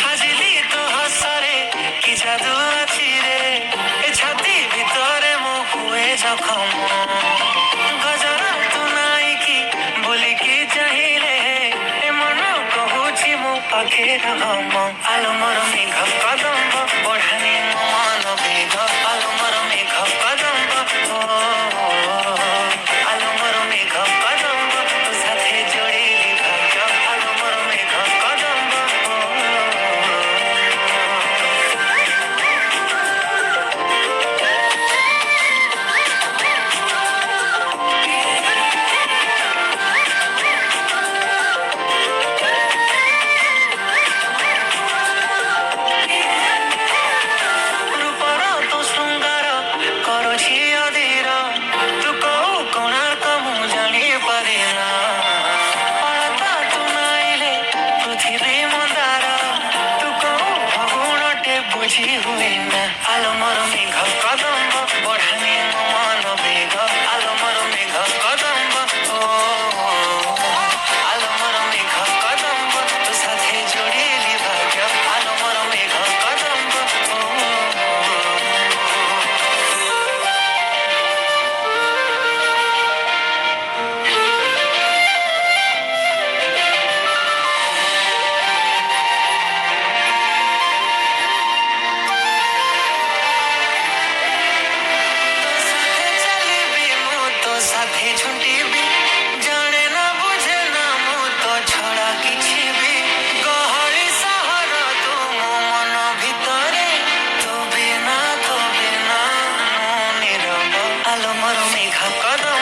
হাজিলি তো হসরে কি জাদু আছে রে, এ ছাতি ভিতরে মু হুয়ে জখম। গজরা তু নাই কি বলিকি চাহিলে, এ মন কহুছি মু পাখে রহম। আলো মর মেঘ কদম্ব বঢ়ানি মন বেগ, আলো মর মেঘ কদম্ব ও, আলো মর মেঘ কদম্ব তো সাথে জড়িলি ভাগ্য, আলো মর মেঘ কদম্ব ও। ରୂପର ତୁ ଶୃଙ୍ଗାର କରୁଛି ଅଧୀର, ତୁ କୋଉ କୋଣାର୍କ ମୁଁ ଜାଣିପାରେ ନା। ଅଳତା ତୁ ନାଇଲେ ପୃଥିବୀ ମନ୍ଦାର, ତୁ କୋଉ ଫଗୁଣଟେ ବୁଝି ହୁଏ ନା। ଆଲୋ ମୋର ମେଘ କଦମ୍ବ ବଢ଼ାନି ମୋ ମନ ବେଗ, ଆଲୋ ମୋର ମେଘ କଦମ୍ବ ଓ, ଆଲୋ ମୋର ମେଘ କଦମ୍ବ ତୋ ସାଥେ ଯୋଡ଼ିଲି ଭାଗ୍ୟ, ଆଲୋ ମୋର ମେଘ କଦମ୍ବ ଓ। ସାଥେ ଚାଲିବି ମୁଁ ତୋ ସାଥେ ଝୁଣ୍ଟିବି, ଜାଣେ ନା ବୁଝେ ନା ମୁଁ ତୋ ଛଡ଼ା କିଛି ବି। ଗହଳି ସହର ତୁ ମୋ ମନ ଭିତରେ, ତୁ ବିନା ମୁଁ ନିରବ। ଆଲୋ ମୋର ମେଘ କଦମ୍ବ